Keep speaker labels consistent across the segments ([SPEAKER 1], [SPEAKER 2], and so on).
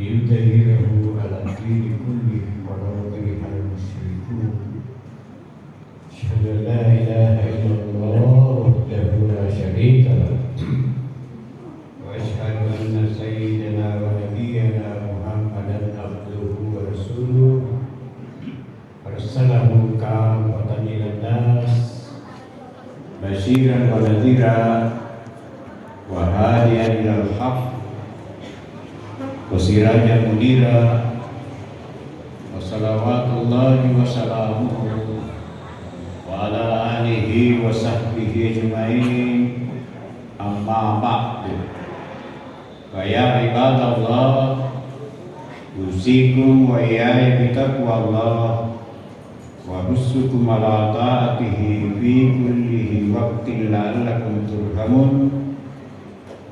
[SPEAKER 1] ليظهره على الدين كله ولو كره المشركون أشهد أن لا إله إلا الله وحده لا شريك له وأشهد أن سيدنا ونبينا محمدا عبده ورسوله أرسله كافة للناس بشيرا ونذيرا وهاديا إلى الحق وسراجا منيرا وصلوات الله وسلامه وعلى آله وصحبه أجمعين أما بعد فيا عباد الله أوصيكم وإياي بتقوى الله وأحثكم على طاعته في كل وقت لعلكم ترحمون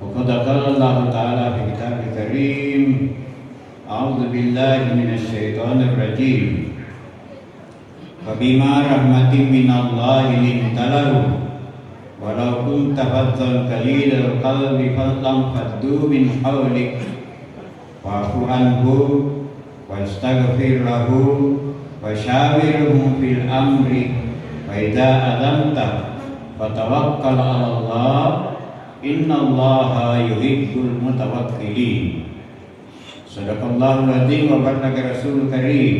[SPEAKER 1] وقد قال الله تعالى في كتابه الكريم أعوذ بالله من الشيطان الرجيم فبما رحمة من الله لنت لهم ولو كنت فظا غليظ القلب فانفضوا من حولك فاعف عنهم واستغفر لهم وشاورهم في الأمر فإذا أذنت فتوكل على الله إن الله يحب المتوكلين صدق الله العظيم وبلغ رسول الكريم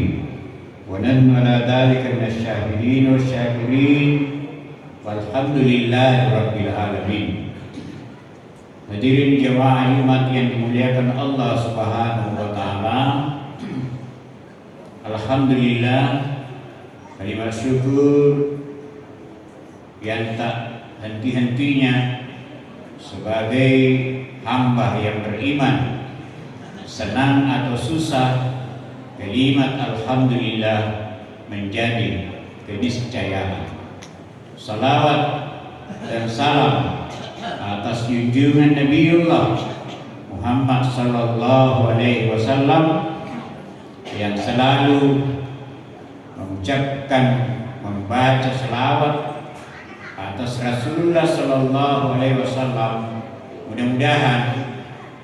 [SPEAKER 1] ونحن على ذلك من الشاهدين والشاكرين والحمد لله رب العالمين. Hadirin jemaah iman yang dimuliakan Allah Subhanahu wa taala. Alhamdulillah, kalimat syukur yang tak henti-hentinya sebagai hamba yang beriman, senang atau susah, kalimat alhamdulillah menjadi keniscayaan. Salawat dan salam atas junjungan Nabiullah Muhammad sallallahu alaihi wasallam yang selalu mengucapkan, membaca selawat atas Rasulullah sallallahu alaihi wasallam. Mudah-mudahan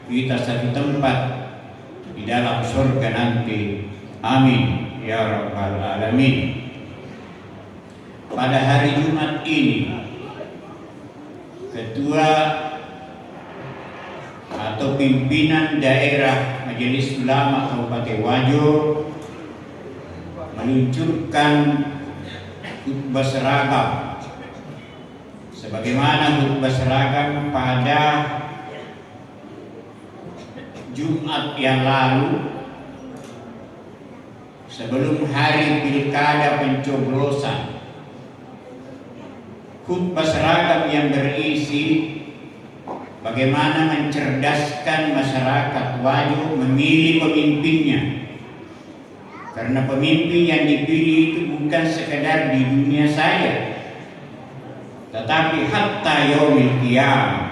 [SPEAKER 1] kita satu tempat di dalam surga nanti. Amin ya rabbal alamin. Pada hari Jumat ini, Ketua atau pimpinan daerah Majelis Ulama Kabupaten Wajo meluncurkan khutbah seragam sebagaimana khutbah seragam pada Jumat yang lalu sebelum hari pilkada pencoblosan. Khutbah seragam yang berisi bagaimana mencerdaskan masyarakat Wajo memilih pemimpinnya. Karena pemimpin yang dipilih itu bukan sekedar di dunia saja, tetapi hatta yaumil qiyamah.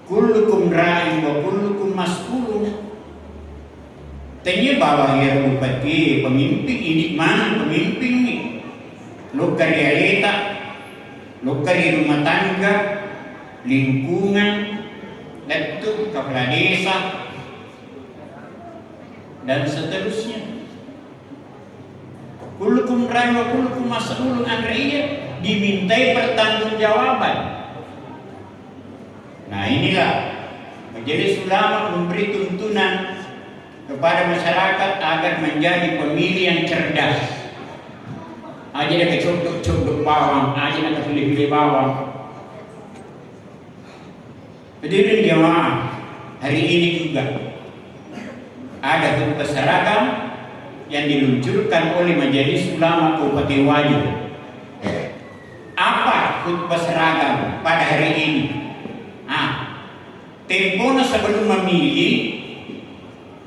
[SPEAKER 1] Kullukum ra'in wa kullukum mas'ulun. Tanya bahwa ya bupati pemimpin ini mana pemimpin ini? Luka di aleta, luka di rumah tangga, lingkungan, letup, kepala desa, dan seterusnya. Kullukum ra'in wa kullukum mas'ulun an ra'iyah, dimintai pertanggungjawaban. Nah inilah Majelis Ulama memberi tuntunan kepada masyarakat agar menjadi pemilih yang cerdas. Aja nak cocok bawang, aja nak pilih-pilih bawang. Hadirin jemaah, hari ini juga ada khutbah seragam yang diluncurkan oleh Majelis Ulama Kabupaten Wajo. Apa khutbah seragam pada hari ini? Temponya sebelum memilih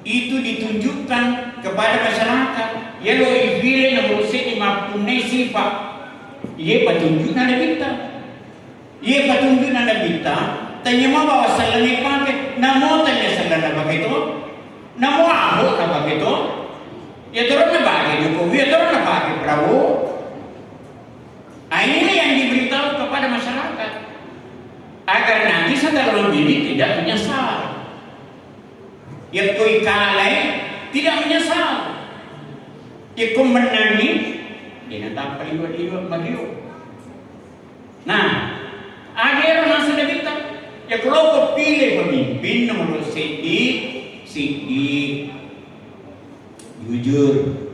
[SPEAKER 1] itu ditunjukkan kepada masyarakat. Ya lo ibile na berusia 50 sifat. Ia petunjuk nada kita. Ia petunjuk nada kita. Tanya mau bawa salani pakai. Namo tanya salana pakai itu. Namo ahok na pakai itu. Ya terus na pakai Jokowi. Ya terus na pakai Prabowo. Ini yang diberitahu kepada masyarakat agar nanti setelah memilih tidak menyesal. Yang kau kalai tidak menyesal. Yang kau menangi dia tak peliwat-liwat mariu. Nah, akhirnya masa kita ya kalau kau pilih pemimpin nomor sidi jujur,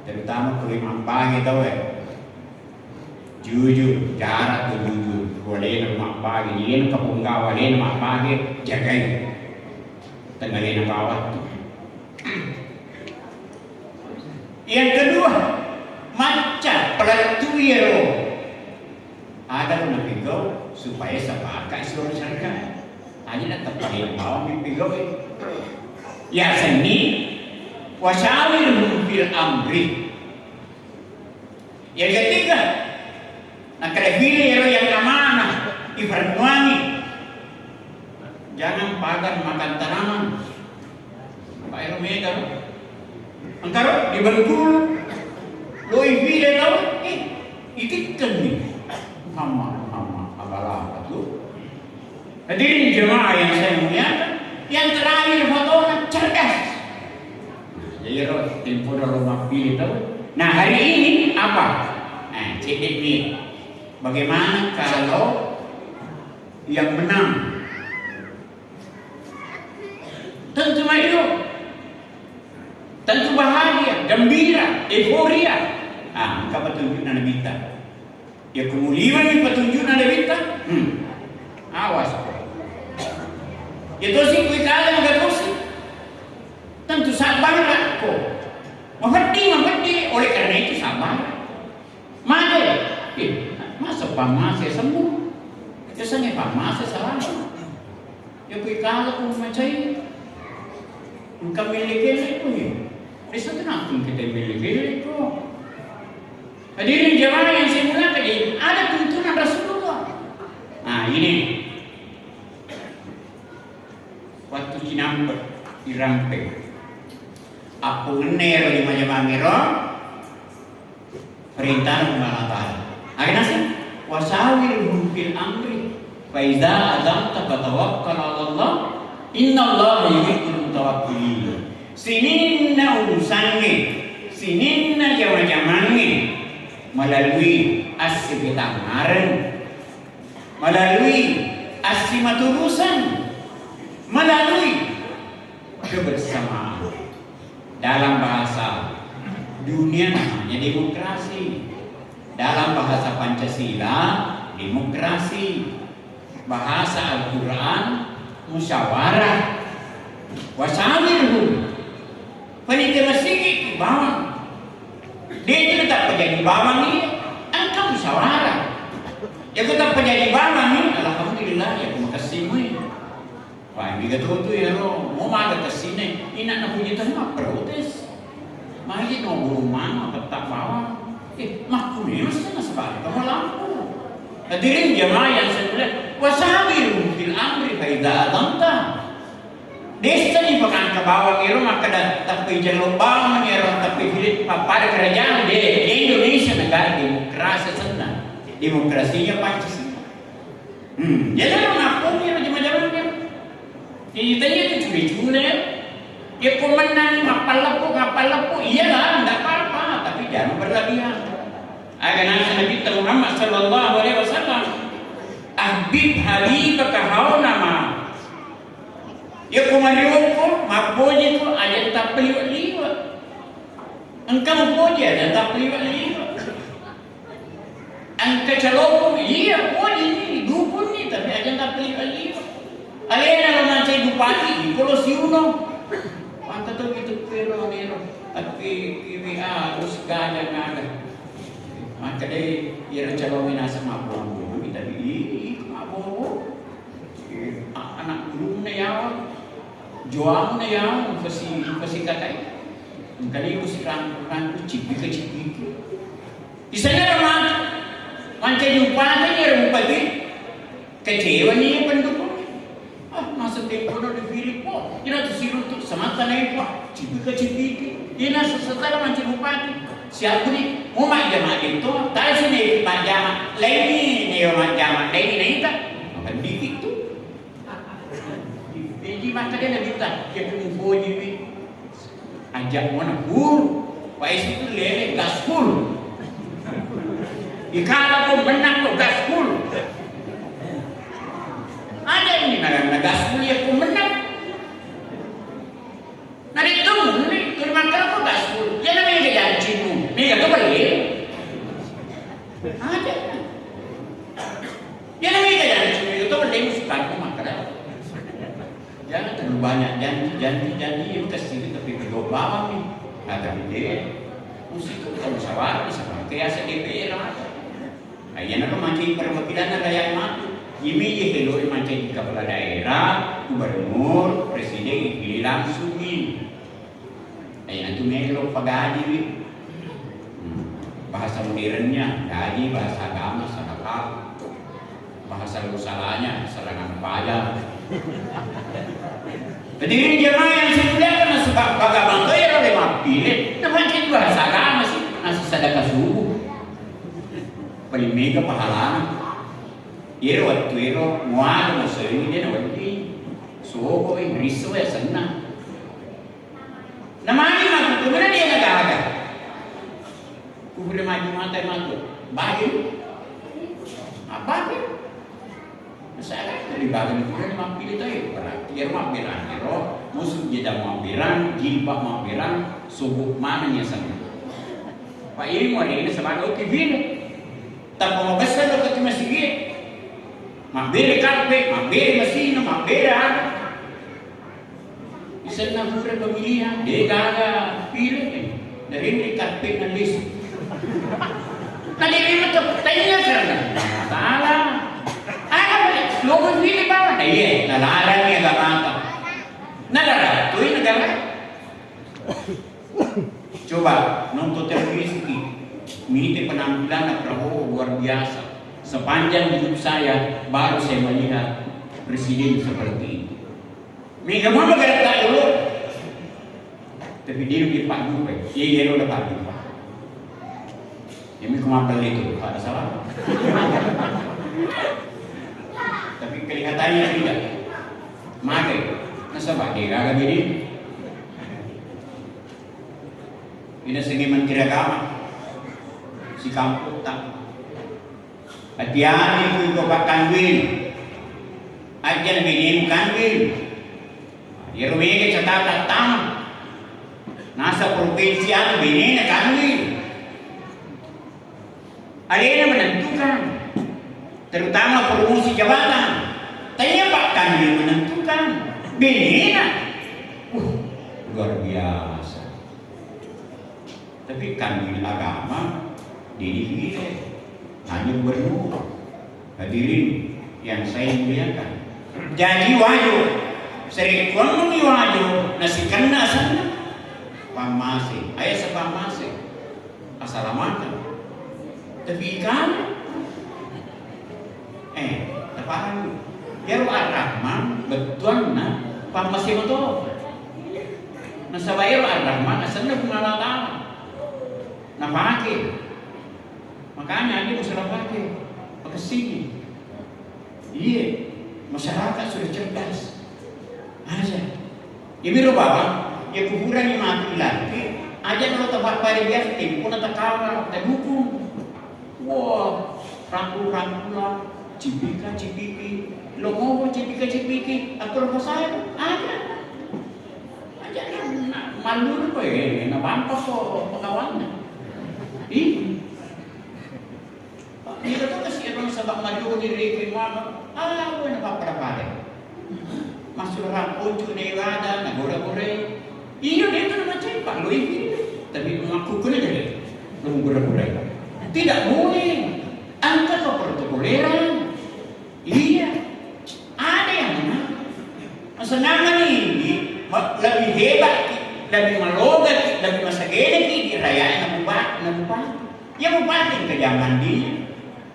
[SPEAKER 1] terutama kalau imam pagi tahu ya, jujur, cara tu jujur. Boleh nama pagi, ini kapunggawa, ini nama pagi, jagai, tenggalin bawah. Yang kedua, macam pelatuiro. Ada nak pigau supaya sepakat seluruh syarikat. Hanya nak terpakai bawah pigau. Ya seni, wasyawirhum fil amri. Yang ketiga, nak kena pilih yang amanah, ifarnuangi. Jangan pagar makan tanaman. Pak Ero mega. Angkaro di Bengkulu, lo pilih tahu? Ikutkan ni. Hama abalah tu. Hadirin jemaah yang saya muliakan, yang terakhir fatona cerdas. Jadi roh tempo rumah pilih tahu. Nah hari ini apa? Cek ni. Bagaimana kalau yang menang? Tentu maju, tentu bahagia, gembira, euforia. Kau petunjuk Nabi kita. Ya kemuliaan ni petunjuk Nabi kita. Awas. Itu sih kui kalian enggak terus. Tentu sabar aku. Mengerti. Oleh karena itu sabar. Mana? Masa pamase sembuh. Biasanya pamase salah. Ya kui kalian pun macam ini. Engkau miliki itu ya. Bisa kenapa kita miliki itu? Hadirin jemaah yang saya muliakan, ada tuntunan Rasulullah. Nah ini waktu Cinambek dirampek. Apa ngener di Majapahit perintah Allah Taala. Akhirnya sih wasawirhum fil amri fa idza azamta fatawakkal 'ala Allah innallaha yuhibbul mutawakkilin. Sininna urusannya, sininna jama-jamannya melalui asibitamaran, melalui asimaturusan, melalui kebersamaan. Dalam bahasa dunia namanya demokrasi, dalam bahasa Pancasila demokrasi, bahasa Al-Quran musyawarah, wasawirhum. Panitia masjid bawang, dia itu tetap menjadi bawang ini, engkau musyawarah. Ya tetap menjadi bawang ini, alhamdulillah ya terima kasih mu. Wah ini betul tu ya lo, mau ada kesini, ini nak punya tanah protes, mari ngobrol mana tetap bawang. Maknanya mesti nasabah kamu lampu. Hadirin jemaah yang saya mulia, wasawirhum fil amri fa idza adamta. Desa ni pakan ke bawah ero maka tapi jalur bawah ero tapi pilih pada kerajaan di Indonesia negara demokrasi senang. Demokrasinya Pancasila. Jadi apa ni macam-macam ni? Kita itu curi-curi. Ya komandan ngapal lepu, iyalah tidak apa-apa tapi jangan berlebihan. Agar Nabi kita Muhammad sallallahu alaihi wasallam ahbib habibaka hauna ma. Ya kumariu ko mapuji ko aja tak liwat. Engkau puji aja tak liwat. Engkau calon iya puji ni dukun ni tapi aja tak liwat. Alena lo nanti bupati kalau si uno. Maka tu gitu pero tapi ini harus gada. Maka dia ia calon minasa mapuan kita di mapu. Anak belum na yaw. Juang na yaw kasi katay. Ang kali ko si rang cipi. Isanya naman mancay yung pala niya rin pagi. Kecewa niya yung pendukung. Masa tempo na di Filipo. Ina to siro to samanta na yung pa. Cipi. Ina sa satala mancay bupati. Siapa ni? Umat jamaah itu. Tahu sini umat jamaah. Lain ni umat jamaah. Lain ni kita. Makan dikit tu. Jadi Di mata dia nak minta, dia kena foji ni. Ajak mana pun, Pak itu lele gaspul. Ikalah pun menang tu gaspul. Ada ini nak gaspul ya pun menang. Nari itu ni, tu makan pun gaspul. Jangan main kejar cipu. Ni kata balik. Ada. Jangan main kejar cipu. Itu balik suka aku makan. Jangan terlalu banyak janji yang kesini tapi berdoa ni. Ada ide, musik itu kalau musyawarah sama kayak DPR aja. Ayana tu macam perwakilan rakyat mah. Ini hello macam kepala daerah, gubernur, presiden pilih langsung ni. Ayana tu melo pagadi. Bahasa modernnya, gaji bahasa agama, sedekah. Bahasa salahnya, serangan pajak. Jadi ini jemaah yang saya muliakan sebab bagaimana tu ya oleh pilih. Namanya itu bahasa agama sih, nasi sedekah subuh. Paling mega pahala. Iro waktu iro mual masih dia nak beli. So kau Inggris tu ya senang. Namanya matu tu mana dia nak agak? Kau boleh maju mata matu. Baju apa ni? Saya dari bagian itu kan mampir itu ya. Dia mampiran iro, musuh dia mampiran, jilbab mampiran, subuh mana nya sana. Pak ini mau ini sebagai kibin. Tak mau besar lo ke masjid. Mabere karpet, mabere mesin, mabere ada. Bisa nak bukan pemilihan, dia gagal pilih. Dari ini karpet dan list. Nanti ini tu tanya kerana salah. Logo pilih bawah, iya, nalaran ni agak mantap. Nalaran, tu ini negara. Coba nonton televisi, melihat penampilan Prabowo luar biasa. Sepanjang hidup saya baru saya melihat presiden seperti ini. Mereka mau bergerak tak dulu, tapi dia di Pak Dupe, dia udah Pak Dupe. Yang kemampuan itu ada salah. Tapi kelihatannya tidak. Maka, nasabah dia agak begini. Ini segi menteri agama, si kampung tak. Hati-hati itu Pak Kanwil. Ajar begini Kanwil. Dia rumahnya catatan tamat. Nasa provinsi anu begini Kanwil. Ada yang menentukan. Terutama promosi jabatan. Tanya Pak Kanwil menentukan. Begini. Luar biasa. Tapi Kanwil agama diri hanya gubernur. Hadirin yang saya muliakan. Jadi wajib sering ekonomi wajib nasi kena sana. Pamase, ayah sepamase. Assalamualaikum. Tapi ikan teparan ya Ar-Rahman betul na pamase mo to. Nasabayo Ar-Rahman asan na kumalala. Napake. Makanya dia mesti pakai kesini. Iya, masyarakat sudah cerdas. Aja. Ibu bawa, ya kuburan yang mati lagi. Aja kalau tempat pada dia, pun tak kawal, tak dukung. Wah, rangkul-rangkulan, cipika-cipiki. Lo ngomong cipika-cipiki, atur apa saya? Aja. Aja malu apa ya? Nabampak kok pengawalnya. Ih. Dito to kasi itong sabak maju ni Ricky Mama, wala pa para. Masurang unju na iwada, nagura-gura. Iyo dito naman siya, pangluwi. Tapi mengaku ko na dyan, nagura-gura. Tidak boleh. Angka ke protokoleran. Iya. Ada yang mana? Masanangan ini, lebih hebat, lebih malogat, lebih masagene, dirayain na bupati. Yang bupati ke zaman dia.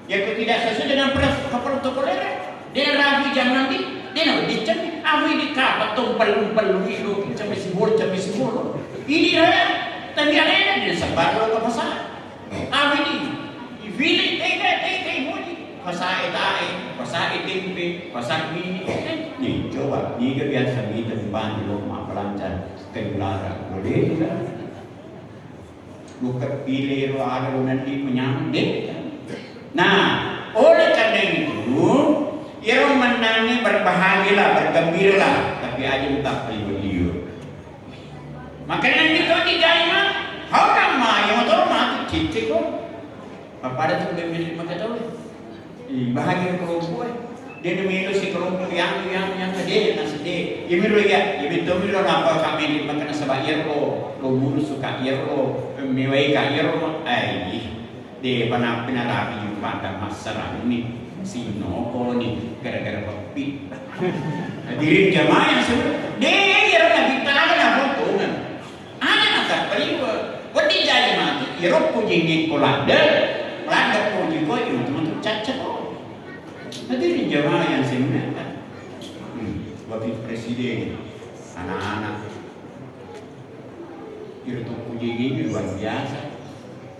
[SPEAKER 1] Yang tidak sesuai dengan protokoleran. Dia rapi jam nanti, dia nak dicek, awi di kapak tumpal-tumpal itu sampai sibur. Ini raya, tapi ada dia sebar ke pasar. Awi di, village, pasai tae, pasai tempe, pasai mie. Nih coba, ni ke biasa ni tempat di rumah pelancar keluar, boleh juga. Bukan pilih ada nanti menyambut. Nah, oleh karena itu, ia menangi berbahagialah, bergembiralah, tapi aja tak beliau. Maka nanti kau dijai mah, orang mah yang motor mah cicik kok. Pada tu dia milih maka tahu. Bahagia kelompok. Dia demi itu si kelompok yang tadi nasi dia. Ia milu ya, ia betul milu apa kami di makan sebab ia lo bulu suka ia lo mewah ia lo. Dia pernah lagi jumpa ada masalah ini. Sino kalau ni gara-gara kopi. Diri jamaah yang sebut dia yang lagi tangan apa tuh? Anak tak perlu. Wati jadi mati. Irok pujinya kolada, kolada puji kau itu teman cacat. Diri jamaah yang sebenarnya. Wakil presiden, anak-anak. Irok pujinya luar biasa.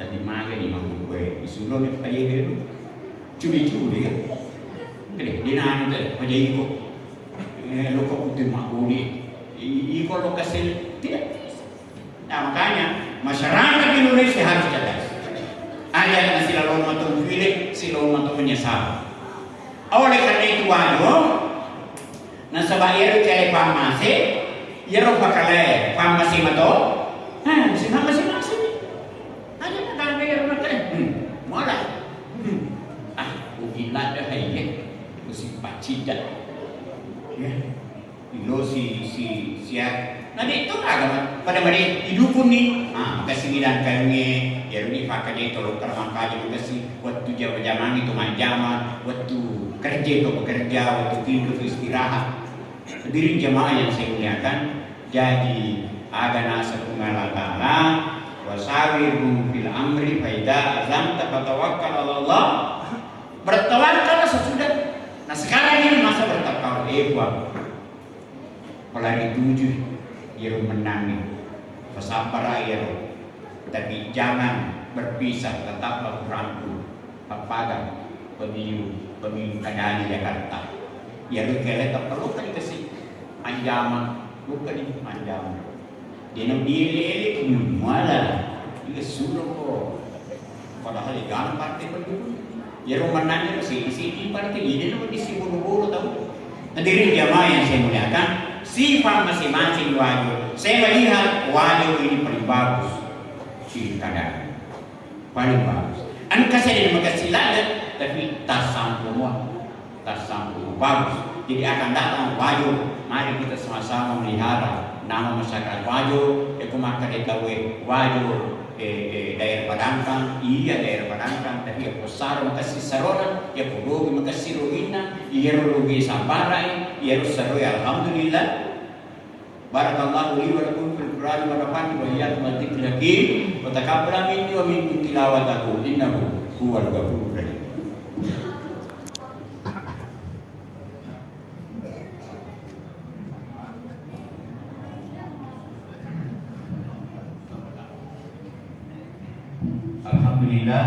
[SPEAKER 1] Tadi maga ni mampu gue. Disuruh ni payah itu. Curi-curi kan? Kali dia nak ada macam ikut, lokal putih makmuri, ikut lokasi tidak. Nah makanya masyarakat Indonesia harus cerdas. Ada yang selalu matung pilih, selalu matung menyesal. Oleh karena itu wajib, nasabah ia cari farmasi, ia rupa kalai farmasi mato, si farmasi masih, ada nak ada yang nak malah. Ilat dah hai si pacida ya ilo si nanti itu agama pada mari hidup pun ni kasih bilang kami ya ini pakai dia tolong terang kaji kasih waktu jam-jaman itu manjaman waktu kerja itu bekerja waktu tidur istirahat diri jemaah yang saya muliakan jadi agama setunggal ta'ala wasawiru fil amri faida azamta fatawakkal ala Allah. Bertawakal sesudah. Nah sekarang ini masa bertawakal. Buat pelari tujuh, ia menangi, bersabar ia. Tapi jangan berpisah, tetaplah berangkul. Papagang pemilu keadaan di Jakarta. Ya lu kele tak perlu kan dikasih anjaman, bukan ini anjaman. Dia nak diri malah dia suruh kok. Padahal jangan partai berdua. Ya rumah nanya sini partai ini nomor di buru-buru tahu. Hadirin jamaah yang saya muliakan, sifat masing-masing wajib. Saya melihat wajib ini paling bagus di keadaan paling bagus. Angka saya makasih lada, tapi tak sanggup bagus. Jadi akan datang wajib. Mari kita sama-sama melihara nama masyarakat wajib. Aku makan dikawin wajib. Daerah Padangkang, iya daerah Padangkang, tapi aku sarung kasih saronan, ya aku rugi makasih rugina, iya rugi sambarai, iya saroi alhamdulillah. Barakallahu li wa lakum fil Qur'an wa nafa'ani wa iyyakum dzikri hakim wa taqabbal minni wa minkum tilawatahu innahu huwal ghafurur rahim. Alhamdulillah.